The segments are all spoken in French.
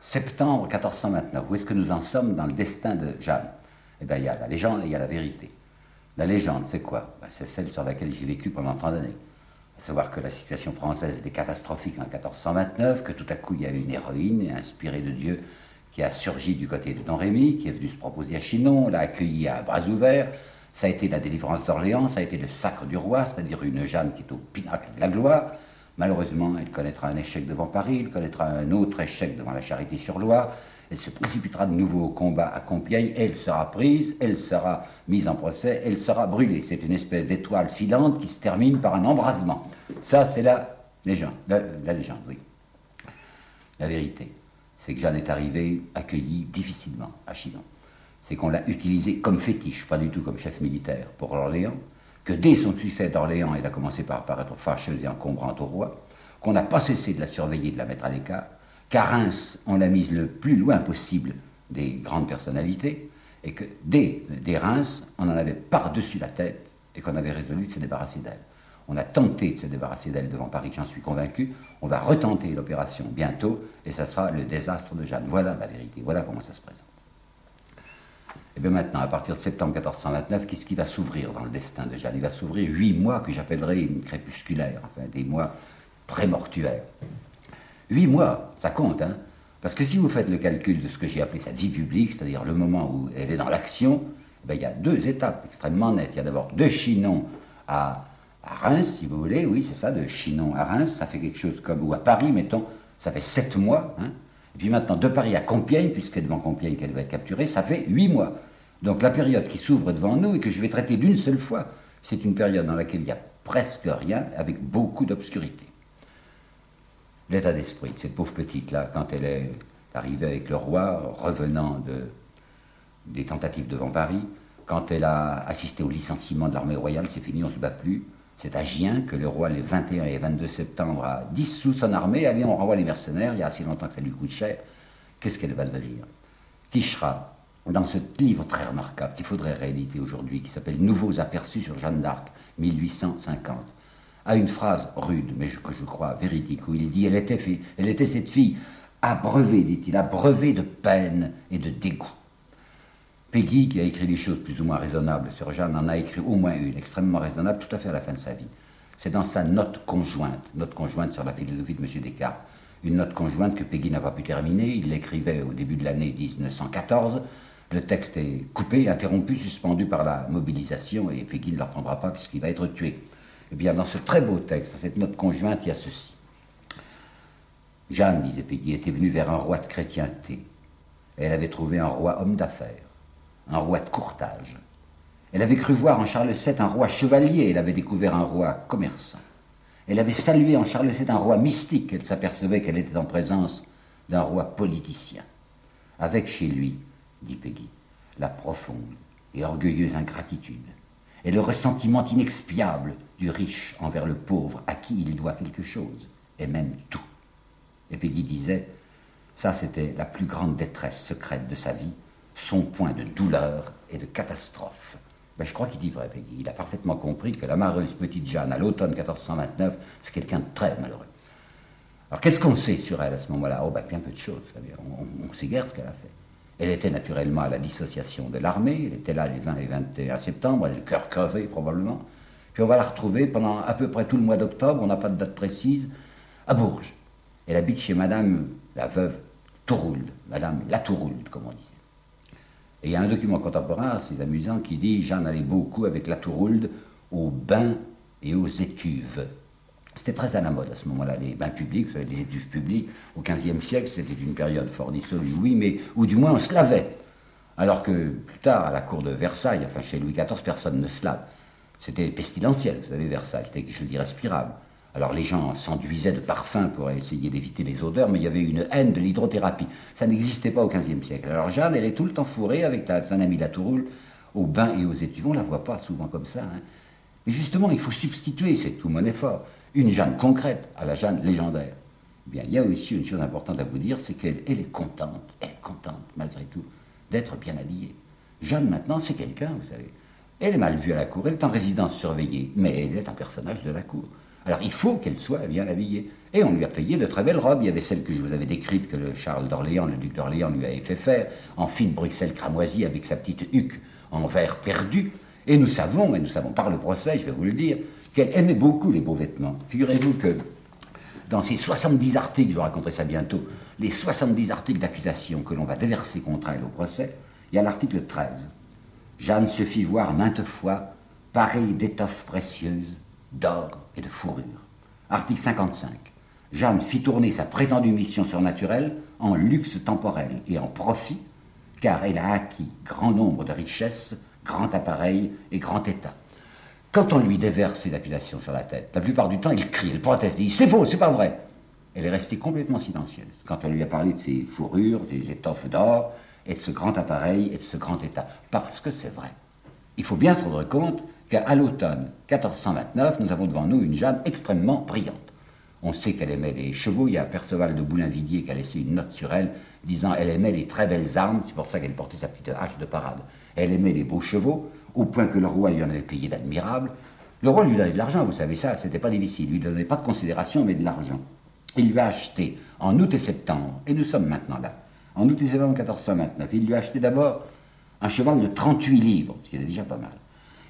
Septembre 1429, où est-ce que nous en sommes dans le destin de Jeanne? Eh bien, il y a la légende et il y a la vérité. La légende, c'est quoi? Ben, c'est celle sur laquelle j'ai vécu pendant tant d'années. À savoir que la situation française était catastrophique en 1429, que tout à coup il y avait une héroïne inspirée de Dieu qui a surgi du côté de Don Rémy, qui est venu se proposer à Chinon, l'a accueilli à bras ouverts. Ça a été la délivrance d'Orléans, ça a été le sacre du roi, c'est-à-dire une Jeanne qui est au pinacle de la gloire. Malheureusement, elle connaîtra un échec devant Paris, elle connaîtra un autre échec devant la Charité-sur-Loire. Elle se précipitera de nouveau au combat à Compiègne, elle sera prise, elle sera mise en procès, elle sera brûlée. C'est une espèce d'étoile filante qui se termine par un embrasement. Ça, c'est la légende. La légende, oui. La vérité, c'est que Jeanne est arrivée accueillie difficilement à Chinon. C'est qu'on l'a utilisée comme fétiche, pas du tout comme chef militaire pour Orléans, que dès son succès d'Orléans, elle a commencé par paraître fâcheuse et encombrante au roi, qu'on n'a pas cessé de la surveiller, de la mettre à l'écart, qu'à Reims, on l'a mise le plus loin possible des grandes personnalités, et que dès Reims, on en avait par-dessus la tête, et qu'on avait résolu de se débarrasser d'elle. On a tenté de se débarrasser d'elle devant Paris, j'en suis convaincu. On va retenter l'opération bientôt, et ça sera le désastre de Jeanne. Voilà la vérité, voilà comment ça se présente. Et bien maintenant, à partir de septembre 1429, qu'est-ce qui va s'ouvrir dans le destin de Jeanne? Il va s'ouvrir 8 mois que j'appellerai une crépusculaire, enfin des mois prémortuaires. 8 mois, ça compte, hein? Parce que si vous faites le calcul de ce que j'ai appelé sa vie publique, c'est-à-dire le moment où elle est dans l'action, ben, il y a 2 étapes extrêmement nettes. Il y a d'abord de Chinon à Reims, si vous voulez, oui, c'est ça, de Chinon à Reims, ça fait quelque chose comme, ou à Paris, mettons, ça fait 7 mois, hein? Et puis maintenant, de Paris à Compiègne, puisqu'elle est devant Compiègne qu'elle va être capturée, ça fait 8 mois. Donc la période qui s'ouvre devant nous et que je vais traiter d'une seule fois, c'est une période dans laquelle il n'y a presque rien, avec beaucoup d'obscurité. L'état d'esprit de cette pauvre petite-là, quand elle est arrivée avec le roi, revenant des tentatives devant Paris, quand elle a assisté au licenciement de l'armée royale, c'est fini, on ne se bat plus. C'est à Gien que le roi, les 21 et 22 septembre, a dissous son armée. Allez, on renvoie les mercenaires, il y a assez longtemps que ça lui coûte cher. Qu'est-ce qu'elle va devenir? Quichera, dans ce livre très remarquable qu'il faudrait rééditer aujourd'hui, qui s'appelle Nouveaux aperçus sur Jeanne d'Arc, 1850, a une phrase rude, mais que je crois véridique, où il dit elle était cette fille abreuvée, dit-il, abreuvée de peine et de dégoût. Peggy, qui a écrit des choses plus ou moins raisonnables sur Jeanne, en a écrit au moins une, extrêmement raisonnable, tout à fait à la fin de sa vie. C'est dans sa note conjointe sur la philosophie de M. Descartes, une note conjointe que Peggy n'a pas pu terminer. Il l'écrivait au début de l'année 1914. Le texte est coupé, interrompu, suspendu par la mobilisation, et Peggy ne le reprendra pas puisqu'il va être tué. Eh bien, dans ce très beau texte, dans cette note conjointe, il y a ceci. Jeanne, disait Peggy, était venue vers un roi de chrétienté. Elle avait trouvé un roi homme d'affaires, un roi de courtage. Elle avait cru voir en Charles VII un roi chevalier, elle avait découvert un roi commerçant. Elle avait salué en Charles VII un roi mystique, elle s'apercevait qu'elle était en présence d'un roi politicien. Avec chez lui, dit Peggy, la profonde et orgueilleuse ingratitude et le ressentiment inexpiable du riche envers le pauvre à qui il doit quelque chose, et même tout. Et Peggy disait, ça c'était la plus grande détresse secrète de sa vie, son point de douleur et de catastrophe. Ben, je crois qu'il dit vrai, Peggy. Il a parfaitement compris que la malheureuse petite Jeanne, à l'automne 1429, c'est quelqu'un de très malheureux. Alors qu'est-ce qu'on sait sur elle à ce moment-là? Oh, ben, bien peu de choses. On ne sait guère ce qu'elle a fait. Elle était naturellement à la dissociation de l'armée, elle était là les 20 et 21 septembre, elle a le cœur crevé probablement. Puis on va la retrouver pendant à peu près tout le mois d'octobre, on n'a pas de date précise, à Bourges. Elle habite chez Madame la veuve Tourould, Madame la Tourould, comme on disait. Et il y a un document contemporain assez amusant qui dit « Jeanne allait beaucoup avec la Tourould aux bains et aux étuves ». C'était très à la mode à ce moment-là, les bains publics, vous savez, les étuves publiques. Au XVe siècle, c'était une période fort dissolue, oui, mais où du moins on se lavait. Alors que plus tard, à la cour de Versailles, enfin chez Louis XIV, personne ne se lave. C'était pestilentiel, vous savez, Versailles, c'était quelque chose d'irrespirable. Alors les gens s'enduisaient de parfums pour essayer d'éviter les odeurs, mais il y avait une haine de l'hydrothérapie. Ça n'existait pas au XVe siècle. Alors Jeanne, elle est tout le temps fourrée avec son amie la Tourould aux bains et aux étuves. On ne la voit pas souvent comme ça. Hein. Mais justement, il faut substituer, c'est tout mon effort, une Jeanne concrète à la Jeanne légendaire. Eh bien, il y a aussi une chose importante à vous dire, c'est qu'elle est contente, malgré tout, d'être bien habillée. Jeanne, maintenant, c'est quelqu'un, vous savez. Elle est mal vue à la cour, elle est en résidence surveillée, mais elle est un personnage de la cour. Alors il faut qu'elle soit bien habillée. Et on lui a payé de très belles robes. Il y avait celle que je vous avais décrite, que le Charles d'Orléans, le duc d'Orléans lui avait fait faire, en fine Bruxelles cramoisie avec sa petite huque en verre perdu. Et nous savons par le procès, je vais vous le dire, qu'elle aimait beaucoup les beaux vêtements. Figurez-vous que dans ces 70 articles, je vous raconterai ça bientôt, les 70 articles d'accusation que l'on va déverser contre elle au procès, il y a l'article 13. Jeanne se fit voir maintes fois parée d'étoffes précieuses, d'or et de fourrure. Article 55. Jeanne fit tourner sa prétendue mission surnaturelle en luxe temporel et en profit, car elle a acquis grand nombre de richesses, grand appareil et grand état. Quand on lui déverse ces accusations sur la tête, la plupart du temps, il crie, il proteste, il dit « c'est faux, c'est pas vrai ». Elle est restée complètement silencieuse. Quand on lui a parlé de ses fourrures, des étoffes d'or, et de ce grand appareil, et de ce grand état, parce que c'est vrai. Il faut bien se rendre compte qu'à l'automne 1429, nous avons devant nous une Jeanne extrêmement brillante. On sait qu'elle aimait les chevaux, il y a Perceval de Boulainvilliers qui a laissé une note sur elle, disant elle aimait les très belles armes, c'est pour ça qu'elle portait sa petite hache de parade. Elle aimait les beaux chevaux, au point que le roi lui en avait payé d'admirables. Le roi lui donnait de l'argent, vous savez ça, c'était pas difficile, il lui donnait pas de considération, mais de l'argent. Il lui a acheté en août et septembre, et nous sommes maintenant là, en août et septembre 1429, il lui a acheté d'abord un cheval de 38 livres, ce qui est déjà pas mal,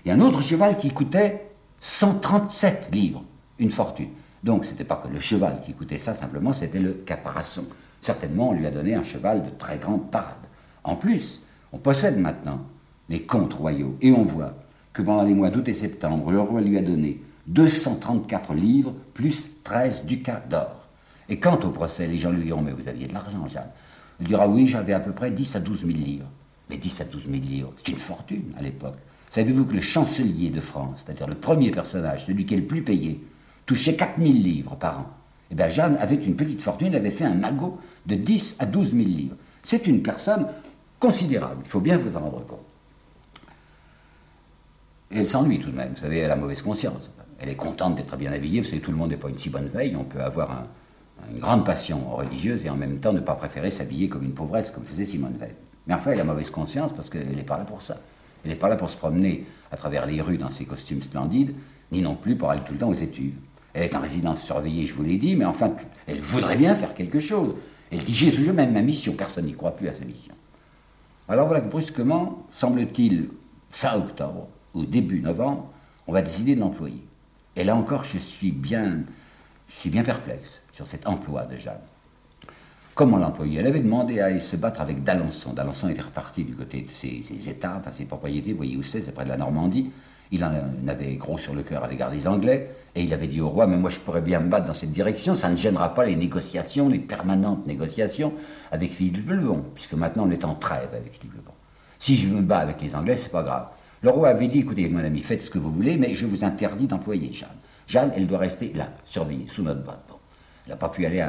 et un autre cheval qui coûtait 137 livres, une fortune. Donc ce n'était pas que le cheval qui coûtait ça, simplement c'était le caparaçon. Certainement on lui a donné un cheval de très grande parade. En plus, on possède maintenant les comptes royaux, et on voit que pendant les mois d'août et septembre, le roi lui a donné 234 livres plus 13 ducats d'or. Et quant au procès, les gens lui diront « mais vous aviez de l'argent, Jeanne ». Il dira « oui, j'avais à peu près 10 à 12 000 livres ». Mais 10 à 12 000 livres, c'est une fortune à l'époque. Savez-vous que le chancelier de France, c'est-à-dire le premier personnage, celui qui est le plus payé, touchait 4 000 livres par an? Eh bien, Jeanne avait une petite fortune, elle avait fait un magot de 10 à 12 000 livres. C'est une personne considérable, il faut bien vous en rendre compte. Et elle s'ennuie tout de même, vous savez, elle a mauvaise conscience. Elle est contente d'être bien habillée, vous savez, tout le monde n'est pas une si bonne veille, on peut avoir une grande passion religieuse et en même temps ne pas préférer s'habiller comme une pauvresse, comme faisait Simone Veil. Mais enfin, elle a mauvaise conscience parce qu'elle n'est pas là pour ça. Elle n'est pas là pour se promener à travers les rues dans ses costumes splendides, ni non plus pour aller tout le temps aux études. Elle est en résidence surveillée, je vous l'ai dit, mais enfin, elle voudrait bien faire quelque chose. Elle dit, j'ai toujours même ma mission, personne n'y croit plus à sa mission. Alors voilà que brusquement, semble-t-il, fin octobre ou début novembre, on va décider de l'employer. Et là encore, je suis bien perplexe sur cet emploi de Jeanne. Comment l'employer? Elle avait demandé à aller se battre avec d'Alençon. D'Alençon était reparti du côté de ses États, enfin ses propriétés, vous voyez où c'est près de la Normandie. Il en avait gros sur le cœur à l'égard des Anglais, et il avait dit au roi, mais moi je pourrais bien me battre dans cette direction, ça ne gênera pas les négociations, les permanentes négociations avec Philippe le Bon, puisque maintenant on est en trêve avec Philippe le Bon. Si je me bats avec les Anglais, c'est pas grave. Le roi avait dit, écoutez mon ami, faites ce que vous voulez, mais je vous interdis d'employer Jeanne. Jeanne, elle doit rester là, surveillée, sous notre botte. Bon. Elle n'a pas pu aller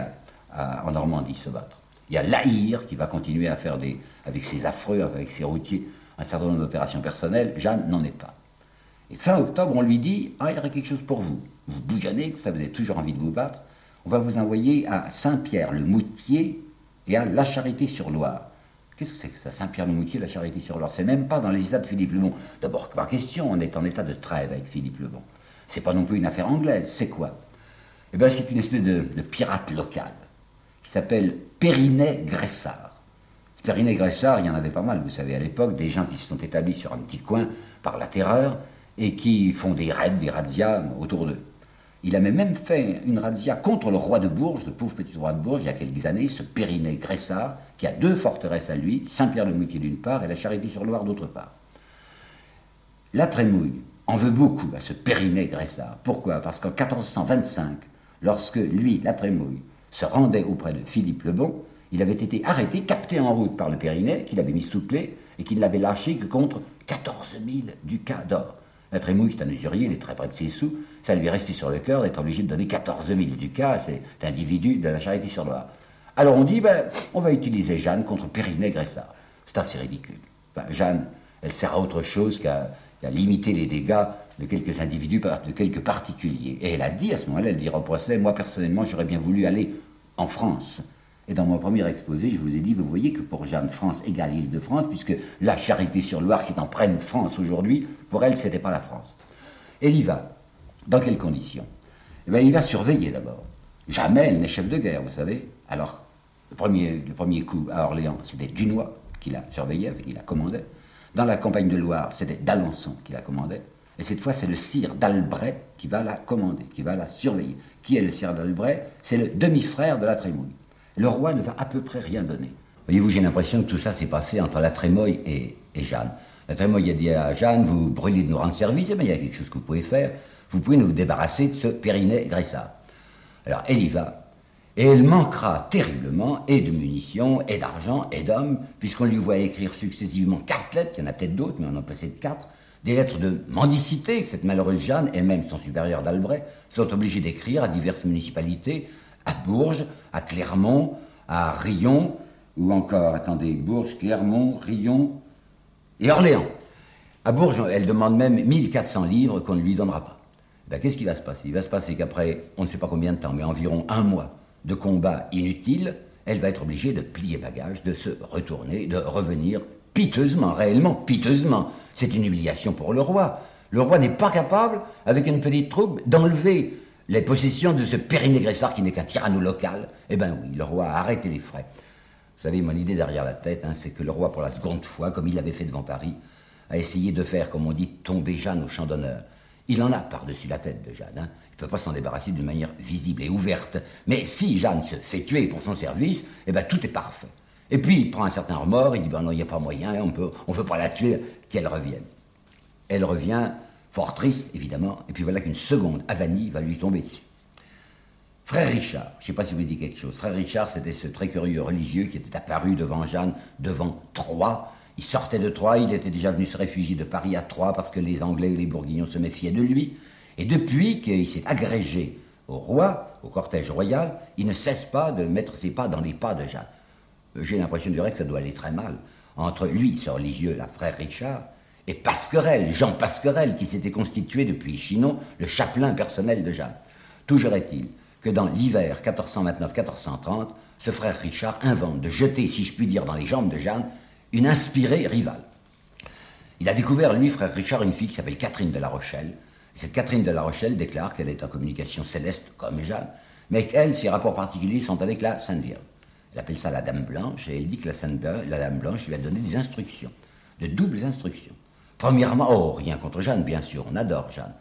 en Normandie se battre. Il y a La Hire qui va continuer à faire avec ses affreux, avec ses routiers, un certain nombre d'opérations personnelles. Jeanne n'en est pas. Et fin octobre, on lui dit, il y aurait quelque chose pour vous. Vous bougonnez, ça vous avez toujours envie de vous battre. On va vous envoyer à Saint-Pierre-le-Moutier et à La Charité-sur-Loire. Qu'est-ce que c'est que ça, Saint-Pierre-le-Moutier, La Charité-sur-Loire? C'est même pas dans les états de Philippe le Bon. D'abord, par question, on est en état de trêve avec Philippe le Bon. C'est pas non plus une affaire anglaise, c'est quoi? Eh bien, c'est une espèce de pirate local qui s'appelle Périnet-Gressart. Ce Périnet-Gressart, il y en avait pas mal, vous savez, à l'époque, des gens qui se sont établis sur un petit coin par la terreur et qui font des raids, des razzias autour d'eux. Il avait même fait une razzia contre le roi de Bourges, le pauvre petit roi de Bourges, il y a quelques années, ce Périnet-Gressart, qui a deux forteresses à lui, Saint-Pierre-le-Moutier d'une part et la Charité-sur-Loire d'autre part. La Trémouille en veut beaucoup à ce Périnet-Gressart. Pourquoi? Parce qu'en 1425, lorsque lui, la Trémouille, se rendait auprès de Philippe le Bon, il avait été arrêté, capté en route par le Périnet, qu'il avait mis sous clé, et qu'il n'avait lâché que contre 14 000 ducats d'or. La Trémouille, c'est un usurier, il est très près de ses sous, ça lui est resté sur le cœur d'être obligé de donner 14 000 ducats à cet individu de la Charité-sur-Loire. Alors on dit, on va utiliser Jeanne contre Périnet-Gressart. C'est assez ridicule. Jeanne, elle sert à autre chose qu'à limiter les dégâts de quelques individus, de quelques particuliers. Et elle a dit à ce moment-là, elle dira au procès, moi personnellement, j'aurais bien voulu aller en France. Et dans mon premier exposé, je vous ai dit, vous voyez que pour Jeanne, France égale Île-de-France, puisque la Charité-sur-Loire, qui est en pleine France aujourd'hui, pour elle, c'était pas la France. Elle y va. Dans quelles conditions? Eh bien, il va surveiller d'abord. Jamais elle n'est chef de guerre, vous savez. Alors, le premier coup à Orléans, c'était Dunois qui la surveillait, qui la commandait. Dans la campagne de Loire, c'était d'Alençon qui la commandait. Et cette fois, c'est le sire d'Albret qui va la commander, qui va la surveiller. Qui est le sire d'Albret? C'est le demi-frère de la Trémouille. Le roi ne va à peu près rien donner. Voyez-vous, j'ai l'impression que tout ça s'est passé entre la Trémoille et Jeanne. La Trémoille a dit à Jeanne, vous brûlez de nous rendre service, mais il y a quelque chose que vous pouvez faire. Vous pouvez nous débarrasser de ce Périnet-Gressart. Alors, elle y va. Et elle manquera terriblement, et de munitions, et d'argent, et d'hommes, puisqu'on lui voit écrire successivement 4 lettres, il y en a peut-être d'autres, mais on en possède 4, des lettres de mendicité que cette malheureuse Jeanne, et même son supérieur d'Albret, sont obligés d'écrire à diverses municipalités, à Bourges, à Clermont, à Rion, ou encore, attendez, Bourges, Clermont, Rion et Orléans. À Bourges, elle demande même 1400 livres qu'on ne lui donnera pas. Ben, qu'est-ce qui va se passer? Il va se passer qu'après, on ne sait pas combien de temps, mais environ 1 mois de combat inutile, elle va être obligée de plier bagage, de se retourner, de revenir piteusement, réellement piteusement. C'est une humiliation pour le roi. Le roi n'est pas capable, avec une petite troupe, d'enlever les possessions de ce Périnet-Gressart qui n'est qu'un tyranno local. Eh bien oui, le roi a arrêté les frais. Vous savez, mon idée derrière la tête, c'est que le roi, pour la seconde fois, comme il l'avait fait devant Paris, a essayé de faire, comme on dit, tomber Jeanne au champ d'honneur. Il en a par-dessus la tête de Jeanne. Il ne peut pas s'en débarrasser d'une manière visible et ouverte. Mais si Jeanne se fait tuer pour son service, eh bien tout est parfait. Et puis il prend un certain remords, il dit ben non, il n'y a pas moyen, on ne peut pas la tuer, qu'elle revienne. Elle revient, fort triste évidemment, et puis voilà qu'une seconde avanie va lui tomber dessus. Frère Richard, je ne sais pas si vous dites quelque chose, Frère Richard c'était ce très curieux religieux qui était apparu devant Jeanne, devant Troyes. Il sortait de Troyes, il était déjà venu se réfugier de Paris à Troyes parce que les Anglais et les Bourguignons se méfiaient de lui. Et depuis qu'il s'est agrégé au roi, au cortège royal, il ne cesse pas de mettre ses pas dans les pas de Jeanne. J'ai l'impression du que ça doit aller très mal entre lui, ce religieux, la Frère Richard, et Pasquerel, Jean Pasquerel, qui s'était constitué depuis Chinon le chapelain personnel de Jeanne. Toujours est-il que dans l'hiver 1429-1430, ce Frère Richard invente de jeter, si je puis dire, dans les jambes de Jeanne, une inspirée rivale. Il a découvert, lui, Frère Richard, une fille qui s'appelle Catherine de la Rochelle. Cette Catherine de la Rochelle déclare qu'elle est en communication céleste comme Jeanne, mais qu'elle, ses rapports particuliers sont avec la Sainte Vierge. Elle appelle ça la Dame Blanche, et elle dit que la Dame Blanche lui a donné des instructions, de doubles instructions. Premièrement, rien contre Jeanne, bien sûr, on adore Jeanne.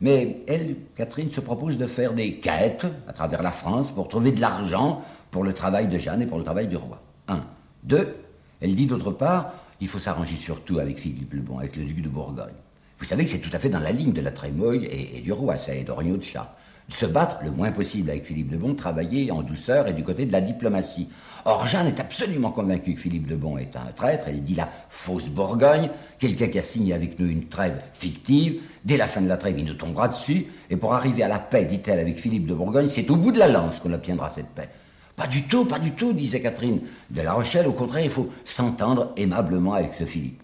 Mais elle, Catherine, se propose de faire des quêtes à travers la France pour trouver de l'argent pour le travail de Jeanne et pour le travail du roi. 1. 2. Elle dit d'autre part, il faut s'arranger surtout avec Philippe le Bon, avec le duc de Bourgogne. Vous savez que c'est tout à fait dans la ligne de la Trémoille et du roi, ça, et d'Oriot de Chartres. De se battre le moins possible avec Philippe le Bon, travailler en douceur et du côté de la diplomatie. Or, Jeanne est absolument convaincue que Philippe le Bon est un traître. Elle dit la fausse Bourgogne, quelqu'un qui a signé avec nous une trêve fictive. Dès la fin de la trêve, il nous tombera dessus. Et pour arriver à la paix, dit-elle, avec Philippe de Bourgogne, c'est au bout de la lance qu'on obtiendra cette paix. Pas du tout, disait Catherine de la Rochelle. Au contraire, il faut s'entendre aimablement avec ce Philippe.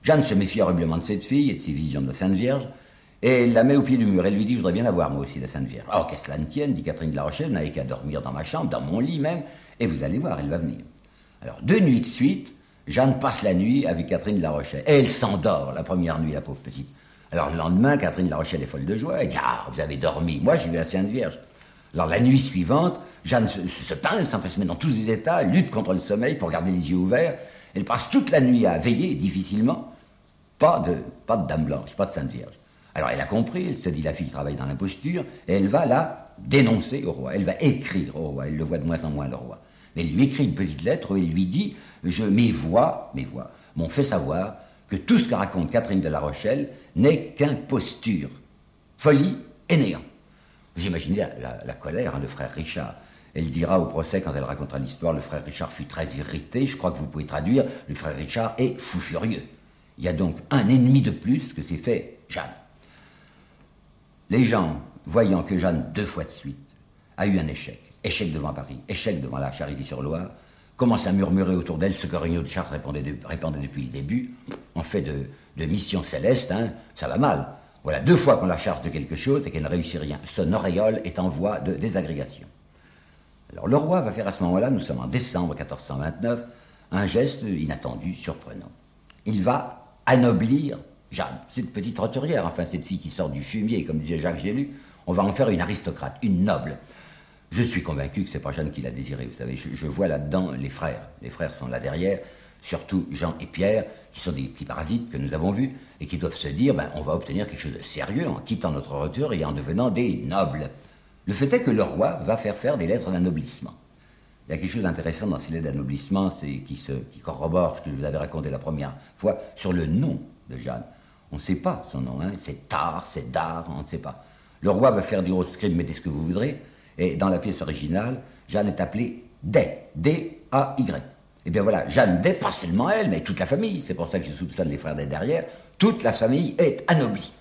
Jeanne se méfie horriblement de cette fille et de ses visions de la Sainte Vierge. Et elle la met au pied du mur. Elle lui dit, je voudrais bien la voir, moi aussi, la Sainte Vierge. Oh, qu'est-ce que cela ne tienne, dit Catherine de la Rochelle, vous n'avez qu'à dormir dans ma chambre, dans mon lit même, et vous allez voir, elle va venir. Alors, 2 nuits de suite, Jeanne passe la nuit avec Catherine de la Rochelle. Et elle s'endort, la première nuit, la pauvre petite. Alors, le lendemain, Catherine de la Rochelle est folle de joie. Elle dit, ah, vous avez dormi. Moi, j'ai vu la Sainte Vierge. Alors, la nuit suivante, Jeanne se pince, s'en fait se mettre dans tous ses états, lutte contre le sommeil pour garder les yeux ouverts. Elle passe toute la nuit à veiller, difficilement. Pas de Dame Blanche, pas de Sainte Vierge. Alors elle a compris, elle se dit la fille travaille dans l'imposture, et elle va la dénoncer au roi, elle va écrire au roi, elle le voit de moins en moins le roi. Mais elle lui écrit une petite lettre où elle lui dit, mes voix m'ont fait savoir que tout ce que raconte Catherine de la Rochelle n'est qu'imposture, folie et néant. Vous imaginez la colère de frère Richard. Elle dira au procès, quand elle racontera l'histoire, le frère Richard fut très irrité, je crois que vous pouvez traduire, le frère Richard est fou furieux. Il y a donc un ennemi de plus que s'est fait Jeanne. Les gens, voyant que Jeanne, 2 fois de suite, a eu un échec devant Paris, échec devant la Charité-sur-Loire, commencent à murmurer autour d'elle ce que Regnault de Chartres répandait depuis le début, en fait de mission céleste, ça va mal. Voilà 2 fois qu'on la charge de quelque chose et qu'elle ne réussit rien. Son auréole est en voie de désagrégation. Alors le roi va faire à ce moment-là, nous sommes en décembre 1429, un geste inattendu, surprenant. Il va anoblir Jeanne, cette petite roturière, enfin cette fille qui sort du fumier, comme disait Jacques Gélu, On va en faire une aristocrate, une noble. Je suis convaincu que c'est pas Jeanne qui l'a désiré, vous savez, je vois là-dedans les frères. Les frères sont là derrière, surtout Jean et Pierre, qui sont des petits parasites que nous avons vus, et qui doivent se dire, ben, on va obtenir quelque chose de sérieux en quittant notre retour et en devenant des nobles. Le fait est que le roi va faire des lettres d'anoblissement. Il y a quelque chose d'intéressant dans ces lettres d'anoblissement, qui corrobore ce que je vous avais raconté la première fois, sur le nom de Jeanne. On ne sait pas son nom, hein. C'est Tard, c'est Dard, on ne sait pas. Le roi va faire du roscript, mettez ce que vous voudrez, et dans la pièce originale, Jeanne est appelée Day, D-A-Y. Et bien voilà, Jeanne Day, pas seulement elle, mais toute la famille, c'est pour ça que je soupçonne les frères Day derrière, toute la famille est anoblie.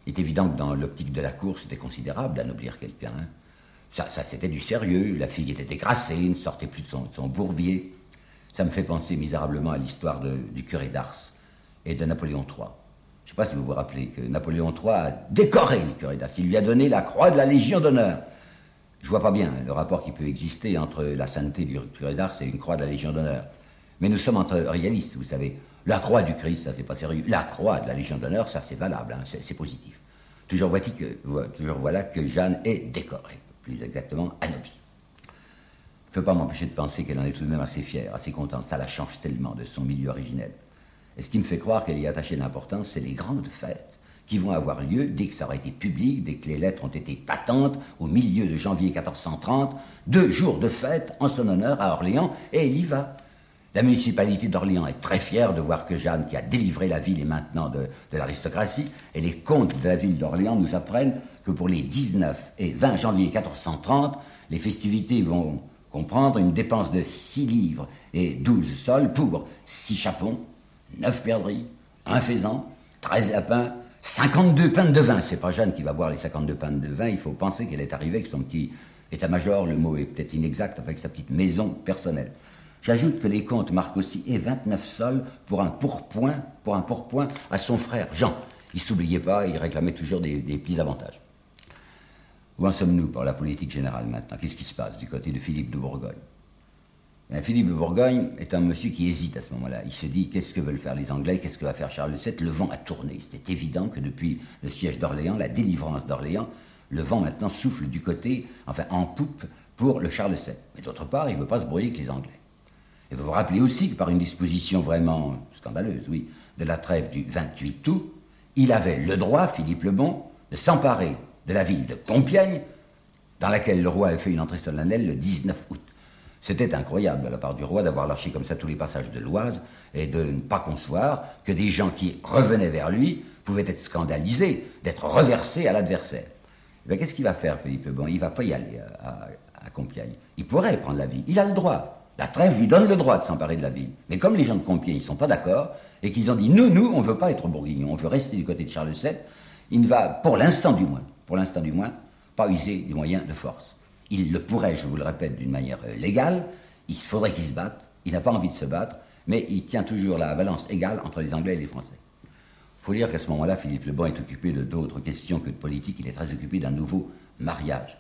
Il est évident que dans l'optique de la cour, c'était considérable d'anoblir quelqu'un. Hein. Ça c'était du sérieux, la fille était décrassée, ne sortait plus de son bourbier. Ça me fait penser misérablement à l'histoire du curé d'Ars et de Napoléon III. Je ne sais pas si vous vous rappelez que Napoléon III a décoré le curé d'Ars, il lui a donné la croix de la Légion d'honneur. Je vois pas bien le rapport qui peut exister entre la sainteté du curé d'Ars et une croix de la Légion d'honneur. Mais nous sommes entre réalistes, vous savez. La croix du Christ, ça c'est pas sérieux. La croix de la Légion d'honneur, ça c'est valable, hein, c'est positif. Toujours voilà que Jeanne est décorée, plus exactement anoblie. Je ne peux pas m'empêcher de penser qu'elle en est tout de même assez fière, assez contente. Ça la change tellement de son milieu originel. Et ce qui me fait croire qu'elle y a attaché de l'importance, c'est les grandes fêtes qui vont avoir lieu dès que ça aura été public, dès que les lettres ont été patentes, au milieu de janvier 1430, 2 jours de fête en son honneur à Orléans, et elle y va. La municipalité d'Orléans est très fière de voir que Jeanne, qui a délivré la ville, est maintenant de l'aristocratie, et les comtes de la ville d'Orléans nous apprennent que pour les 19 et 20 janvier 1430, les festivités vont comprendre une dépense de 6 livres et 12 sols pour 6 chapons, 9 perdrix, 1 faisan, 13 lapins, 52 pintes de vin. C'est pas Jeanne qui va boire les 52 pintes de vin, il faut penser qu'elle est arrivée avec son petit état-major, le mot est peut-être inexact, avec sa petite maison personnelle. J'ajoute que les comtes marquent aussi et 29 sols pour un pourpoint à son frère Jean. Il ne s'oubliait pas, il réclamait toujours des petits avantages. Où en sommes-nous pour la politique générale maintenant? Qu'est-ce qui se passe du côté de Philippe de Bourgogne? Bien, Philippe de Bourgogne est un monsieur qui hésite à ce moment-là. Il se dit, qu'est-ce que veulent faire les Anglais? Qu'est-ce que va faire Charles VII? Le vent a tourné. C'était évident que depuis le siège d'Orléans, la délivrance d'Orléans, le vent maintenant souffle du côté, enfin en poupe, pour le Charles VII. Mais d'autre part, il ne veut pas se brouiller avec les Anglais. Et vous vous rappelez aussi que par une disposition vraiment scandaleuse, oui, de la trêve du 28 août, il avait le droit, Philippe le Bon, de s'emparer de la ville de Compiègne, dans laquelle le roi avait fait une entrée solennelle le 19 août. C'était incroyable de la part du roi d'avoir lâché comme ça tous les passages de l'Oise et de ne pas concevoir que des gens qui revenaient vers lui pouvaient être scandalisés, d'être reversés à l'adversaire. Eh qu'est-ce qu'il va faire, Philippe le Bon? Il ne va pas y aller à Compiègne. Il pourrait prendre la ville, il a le droit. La trêve lui donne le droit de s'emparer de la ville. Mais comme les gens de Compiègne ne sont pas d'accord, et qu'ils ont dit, nous, on ne veut pas être bourguignons, on veut rester du côté de Charles VII, il ne va, pour l'instant du moins, pas user des moyens de force. Il le pourrait, je vous le répète, d'une manière légale, il faudrait qu'il se batte, il n'a pas envie de se battre, mais il tient toujours la balance égale entre les Anglais et les Français. Il faut dire qu'à ce moment-là, Philippe le Bon est occupé d'autres questions que de politique, il est très occupé d'un nouveau mariage.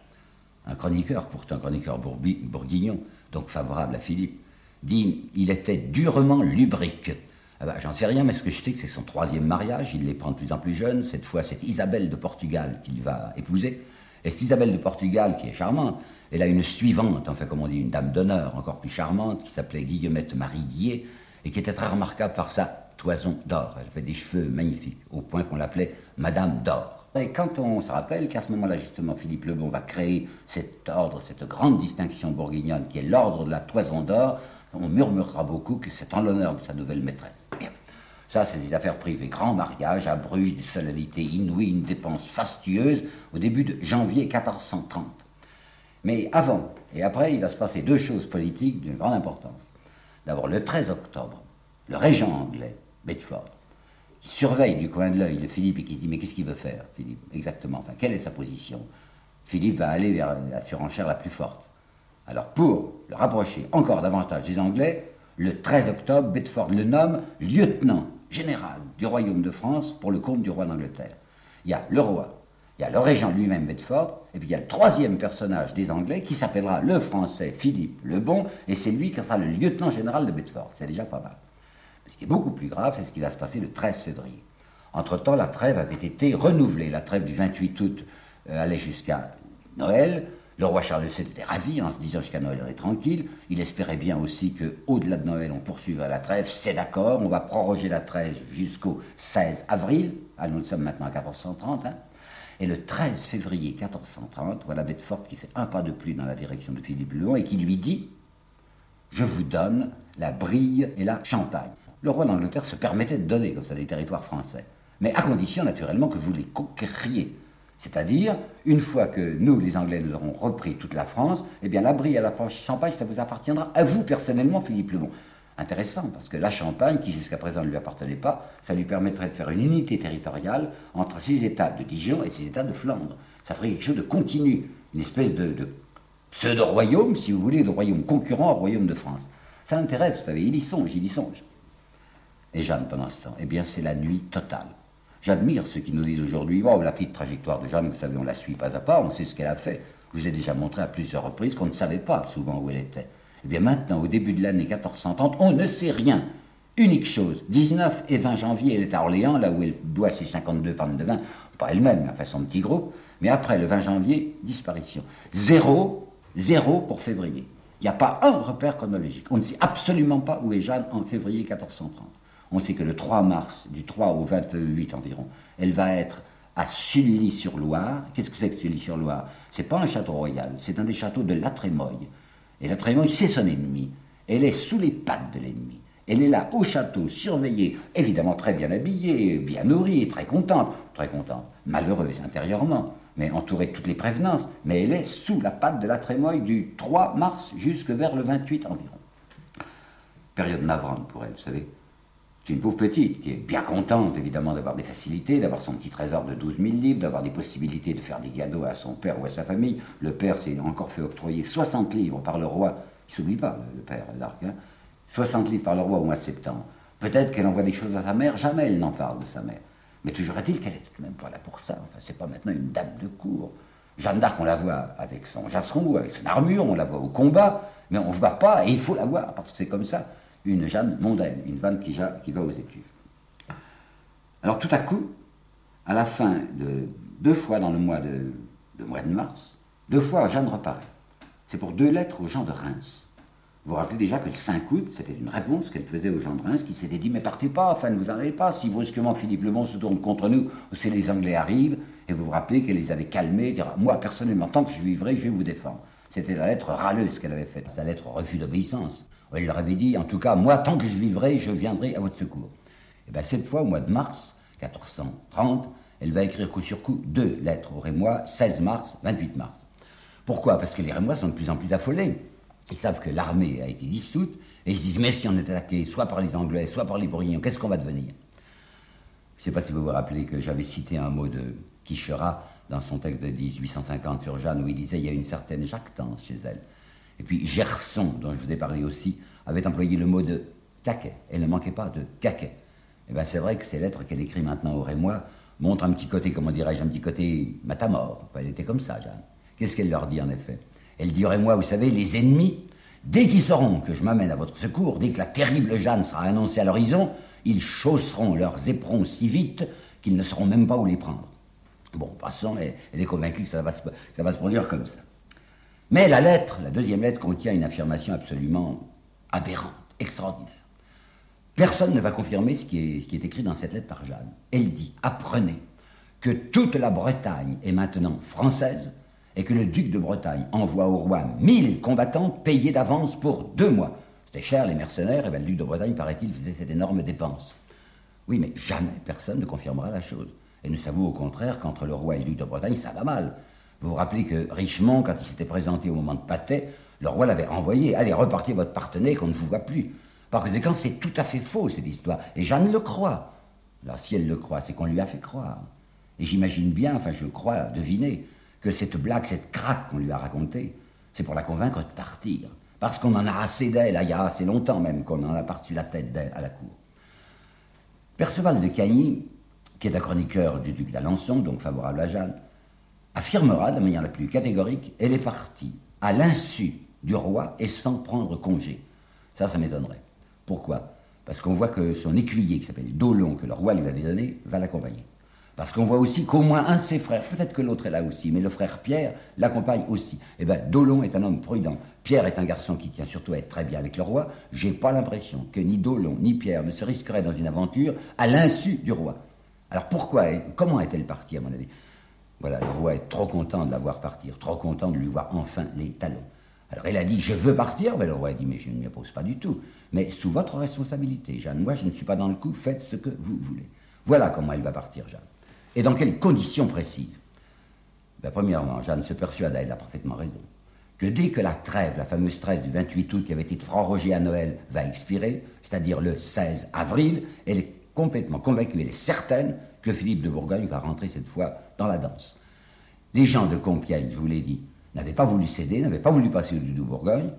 Un chroniqueur, pourtant un chroniqueur bourguignon, donc favorable à Philippe, dit « il était durement lubrique ». Ah ben, j'en sais rien, mais ce que je sais, que c'est son 3e mariage, il les prend de plus en plus jeunes, cette fois c'est Isabelle de Portugal qu'il va épouser, et cette Isabelle de Portugal, qui est charmante, elle a une suivante, enfin comme on dit, une dame d'honneur encore plus charmante, qui s'appelait Guillemette Marie Guillet, et qui était très remarquable par sa toison d'or. Elle avait des cheveux magnifiques, au point qu'on l'appelait Madame d'or. Et quand on se rappelle qu'à ce moment-là, justement, Philippe le Bon va créer cet ordre, cette grande distinction bourguignonne qui est l'ordre de la toison d'or, on murmurera beaucoup que c'est en l'honneur de sa nouvelle maîtresse. Bien. Ça, c'est des affaires privées. Grand mariage à Bruges, des solennités inouïes, une dépense fastueuse au début de janvier 1430. Mais avant et après, il va se passer 2 choses politiques d'une grande importance. D'abord, le 13 octobre, le régent anglais, Bedford, qui surveille du coin de l'œil de Philippe et qui se dit « mais qu'est-ce qu'il veut faire, Philippe, exactement? Enfin, quelle est sa position ?» Philippe va aller vers la surenchère la plus forte. Alors, pour le rapprocher encore davantage des Anglais, le 13 octobre, Bedford le nomme lieutenant général du royaume de France pour le compte du roi d'Angleterre. Il y a le roi, il y a le régent lui-même Bedford, et puis il y a le 3e personnage des Anglais qui s'appellera le français Philippe le Bon, et c'est lui qui sera le lieutenant général de Bedford. C'est déjà pas mal. Mais ce qui est beaucoup plus grave, c'est ce qui va se passer le 13 février. Entre-temps, la trêve avait été renouvelée, la trêve du 28 août allait jusqu'à Noël. Le roi Charles VII était ravi en se disant jusqu'à Noël on est tranquille. Il espérait bien aussi qu'au-delà de Noël on poursuivrait la trêve. C'est d'accord, on va proroger la trêve jusqu'au 16 avril. Ah, nous sommes maintenant à 1430. Hein. Et le 13 février 1430, voilà Bedford qui fait un pas de plus dans la direction de Philippe le Long et qui lui dit « Je vous donne la Brille et la Champagne ». Le roi d'Angleterre se permettait de donner comme ça des territoires français, mais à condition naturellement que vous les conquériez. C'est-à-dire, une fois que nous, les Anglais, nous aurons repris toute la France, eh bien la Brie et la Champagne, ça vous appartiendra à vous personnellement, Philippe le Bon. Intéressant, parce que la Champagne, qui jusqu'à présent ne lui appartenait pas, ça lui permettrait de faire une unité territoriale entre 6 États de Dijon et 6 États de Flandre. Ça ferait quelque chose de continu, une espèce de pseudo-royaume, si vous voulez, de royaume concurrent au royaume de France. Ça l'intéresse, vous savez, il y songe, il y songe. Et Jeanne, pendant ce temps, eh bien c'est la nuit totale. J'admire ceux qui nous disent aujourd'hui, oh, la petite trajectoire de Jeanne, vous savez, on la suit pas à pas, on sait ce qu'elle a fait. Je vous ai déjà montré à plusieurs reprises qu'on ne savait pas souvent où elle était. Eh bien maintenant, au début de l'année 1430, on ne sait rien. Unique chose, 19 et 20 janvier, elle est à Orléans, là où elle boit ses 52 pannes de vin, pas elle-même, mais enfin son petit groupe, mais après le 20 janvier, disparition. Zéro pour février. Il n'y a pas un repère chronologique. On ne sait absolument pas où est Jeanne en février 1430. On sait que le 3 mars, du 3 au 28 environ, elle va être à Sully-sur-Loire. Qu'est-ce que c'est que Sully-sur-Loire? C'est pas un château royal, c'est un des châteaux de La Trémoille. Et La Trémoille, c'est son ennemi. Elle est sous les pattes de l'ennemi. Elle est là au château, surveillée, évidemment très bien habillée, bien nourrie, très contente, malheureuse intérieurement, mais entourée de toutes les prévenances. Mais elle est sous la patte de La Trémoille du 3 mars jusque vers le 28 environ. Période navrante pour elle, vous savez. C'est une pauvre petite qui est bien contente, évidemment, d'avoir des facilités, d'avoir son petit trésor de 12 000 livres, d'avoir des possibilités de faire des cadeaux à son père ou à sa famille. Le père s'est encore fait octroyer 60 livres par le roi. Il ne s'oublie pas, le père d'Arc. Hein. 60 livres par le roi au mois de septembre. Peut-être qu'elle envoie des choses à sa mère, jamais elle n'en parle de sa mère. Mais toujours est-il qu'elle est même pas là pour ça. Enfin, c'est pas maintenant une dame de cour. Jeanne d'Arc, on la voit avec son jasron, avec son armure, on la voit au combat, mais on ne voit pas, et il faut la voir, parce que c'est comme ça. Une Jeanne mondaine, une femme qui va aux études. Alors tout à coup, à la fin de 2 fois dans le mois de mars, 2 fois Jeanne reparaît. C'est pour 2 lettres aux gens de Reims. Vous vous rappelez déjà que le 5 août, c'était une réponse qu'elle faisait aux gens de Reims qui s'étaient dit « Mais partez pas, enfin ne vous en allez pas, si brusquement Philippe le Bon se tourne contre nous, ou si les Anglais arrivent. » Et vous vous rappelez qu'elle les avait calmés, dire « Moi, personnellement, tant que je vivrai, je vais vous défendre. » C'était la lettre râleuse qu'elle avait faite, la lettre refus d'obéissance. Elle leur avait dit, en tout cas, moi, tant que je vivrai, je viendrai à votre secours. Et bien cette fois, au mois de mars 1430, elle va écrire coup sur coup 2 lettres aux Rémois, 16 mars, 28 mars. Pourquoi? Parce que les Rémois sont de plus en plus affolés. Ils savent que l'armée a été dissoute, et ils se disent, mais si on est attaqué soit par les Anglais, soit par les Bourguignons, qu'est-ce qu'on va devenir? Je ne sais pas si vous vous rappelez que j'avais cité un mot de Quicherat dans son texte de 1850 sur Jeanne, où il disait, il y a une certaine jactance chez elle. Et puis Gerson, dont je vous ai parlé aussi, avait employé le mot de caquet. Elle ne manquait pas de caquet. Et bien c'est vrai que ces lettres qu'elle écrit maintenant aux Rémois montrent un petit côté, comment dirais-je, un petit côté matamore. Enfin, elle était comme ça, Jeanne. Qu'est-ce qu'elle leur dit en effet? Elle dit aux Rémois, vous savez, les ennemis, dès qu'ils sauront que je m'amène à votre secours, dès que la terrible Jeanne sera annoncée à l'horizon, ils chausseront leurs éperons si vite qu'ils ne sauront même pas où les prendre. Bon, passons, elle est convaincue que ça va se produire comme ça. Mais la lettre, la deuxième lettre, contient une affirmation absolument aberrante, extraordinaire. Personne ne va confirmer ce qui est écrit dans cette lettre par Jeanne. Elle dit, apprenez que toute la Bretagne est maintenant française et que le duc de Bretagne envoie au roi 1000 combattants payés d'avance pour 2 mois. C'était cher, les mercenaires, et bien le duc de Bretagne, paraît-il, faisait cette énorme dépense. Oui, mais jamais personne ne confirmera la chose. Et nous savons au contraire qu'entre le roi et le duc de Bretagne, ça va mal. Vous vous rappelez que Richemont, quand il s'était présenté au moment de Patay, le roi l'avait renvoyé. Allez, repartez votre partenaire qu'on ne vous voit plus. Par conséquent, c'est tout à fait faux, cette histoire. Et Jeanne le croit. Alors, si elle le croit, c'est qu'on lui a fait croire. Et j'imagine bien, enfin, je crois deviner, que cette blague, cette craque qu'on lui a racontée, c'est pour la convaincre de partir. Parce qu'on en a assez d'elle, il y a assez longtemps même qu'on en a parti la tête d'elle à la cour. Perceval de Cagny, qui est un chroniqueur du duc d'Alençon, donc favorable à Jeanne, affirmera de manière la plus catégorique, elle est partie à l'insu du roi et sans prendre congé. Ça m'étonnerait. Pourquoi? Parce qu'on voit que son écuyer, qui s'appelle Dolon, que le roi lui avait donné, va l'accompagner. Parce qu'on voit aussi qu'au moins un de ses frères, peut-être que l'autre est là aussi, mais le frère Pierre l'accompagne aussi. Eh bien, Dolon est un homme prudent. Pierre est un garçon qui tient surtout à être très bien avec le roi. J'ai pas l'impression que ni Dolon ni Pierre ne se risqueraient dans une aventure à l'insu du roi. Alors pourquoi, comment est-elle partie à mon avis? Voilà, le roi est trop content de la voir partir, trop content de lui voir enfin les talons. Alors elle a dit, je veux partir, mais le roi a dit, mais je ne m'y oppose pas du tout. Mais sous votre responsabilité, Jeanne, moi je ne suis pas dans le coup, faites ce que vous voulez. Voilà comment elle va partir, Jeanne. Et dans quelles conditions précises? Ben, premièrement, Jeanne se persuade, elle a parfaitement raison, que dès que la trêve, la fameuse trêve du 28 août qui avait été prorogée à Noël, va expirer, c'est-à-dire le 16 avril, elle est complètement convaincue, elle est certaine que Philippe de Bourgogne va rentrer cette fois dans la danse. Les gens de Compiègne, je vous l'ai dit, n'avaient pas voulu céder, n'avaient pas voulu passer au duc de Bourgogne.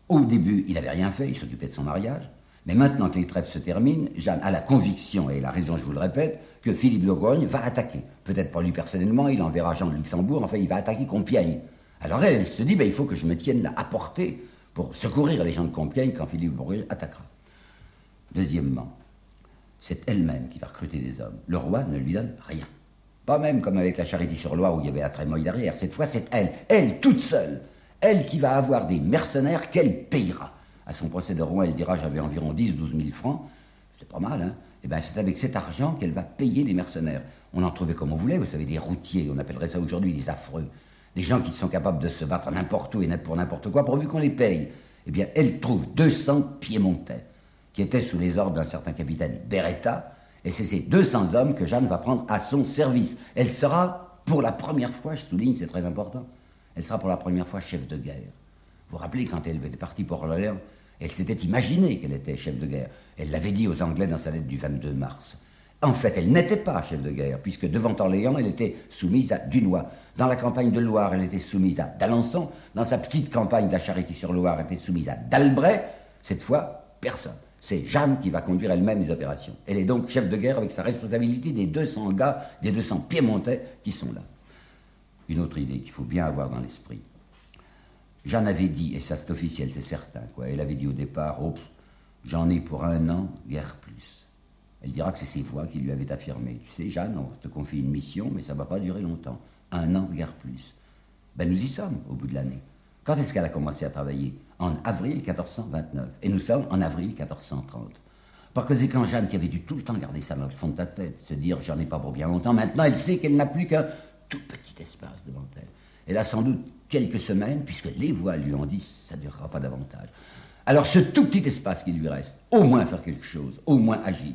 Au début, il n'avait rien fait, il s'occupait de son mariage. Mais maintenant que les trêves se terminent, Jeanne a la conviction, et la raison, je vous le répète, que Philippe de Bourgogne va attaquer. Peut-être pas lui personnellement, il enverra Jean de Luxembourg, enfin il va attaquer Compiègne. Alors elle se dit, ben, il faut que je me tienne là à portée pour secourir les gens de Compiègne quand Philippe de Bourgogne attaquera. Deuxièmement, c'est elle-même qui va recruter des hommes. Le roi ne lui donne rien. Pas même comme avec la Charité-sur-Loire où il y avait la Trémoille derrière. Cette fois, c'est elle toute seule, elle qui va avoir des mercenaires qu'elle payera. À son procès de roi, elle dira, j'avais environ 10 ou 12 000 francs. C'est pas mal, hein? Et bien, c'est avec cet argent qu'elle va payer les mercenaires. On en trouvait comme on voulait, vous savez, des routiers, on appellerait ça aujourd'hui des affreux. Des gens qui sont capables de se battre n'importe où et pour n'importe quoi, pourvu qu'on les paye. Eh bien, elle trouve 200 piémontais, qui étaient sous les ordres d'un certain capitaine Beretta, et c'est ces 200 hommes que Jeanne va prendre à son service. Elle sera, pour la première fois, je souligne, c'est très important, elle sera pour la première fois chef de guerre. Vous vous rappelez, quand elle était partie pour Orléans, elle s'était imaginée qu'elle était chef de guerre. Elle l'avait dit aux Anglais dans sa lettre du 22 mars. En fait, elle n'était pas chef de guerre, puisque devant Orléans, elle était soumise à Dunois. Dans la campagne de Loire, elle était soumise à d'Alençon. Dans sa petite campagne de la Charité-sur-Loire, elle était soumise à d'Albret. Cette fois, personne. C'est Jeanne qui va conduire elle-même les opérations. Elle est donc chef de guerre avec sa responsabilité des 200 gars, des 200 piémontais qui sont là. Une autre idée qu'il faut bien avoir dans l'esprit. Jeanne avait dit, et ça c'est officiel, c'est certain, quoi. Elle avait dit au départ, oh, j'en ai pour 1 an, guère plus. Elle dira que c'est ses voix qui lui avaient affirmé. Tu sais, Jeanne, on te confie une mission, mais ça ne va pas durer longtemps. 1 an, guère plus. Ben nous y sommes, au bout de l'année. Quand est-ce qu'elle a commencé à travailler? En avril 1429. Et nous sommes en avril 1430. Par conséquent, Jeanne, qui avait dû tout le temps garder ça dans le fond de ta tête, se dire, j'en ai pas pour bien longtemps, maintenant elle sait qu'elle n'a plus qu'un tout petit espace devant elle. Elle a sans doute quelques semaines, puisque les voix lui ont dit, ça ne durera pas davantage. Alors ce tout petit espace qui lui reste, au moins faire quelque chose, au moins agir.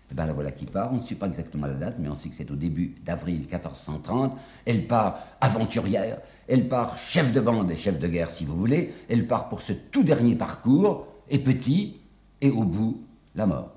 Et bien la voilà qui part, on ne sait pas exactement la date, mais on sait que c'est au début d'avril 1430. Elle part aventurière, elle part chef de bande et chef de guerre si vous voulez, elle part pour ce tout dernier parcours, et petit, et au bout, la mort.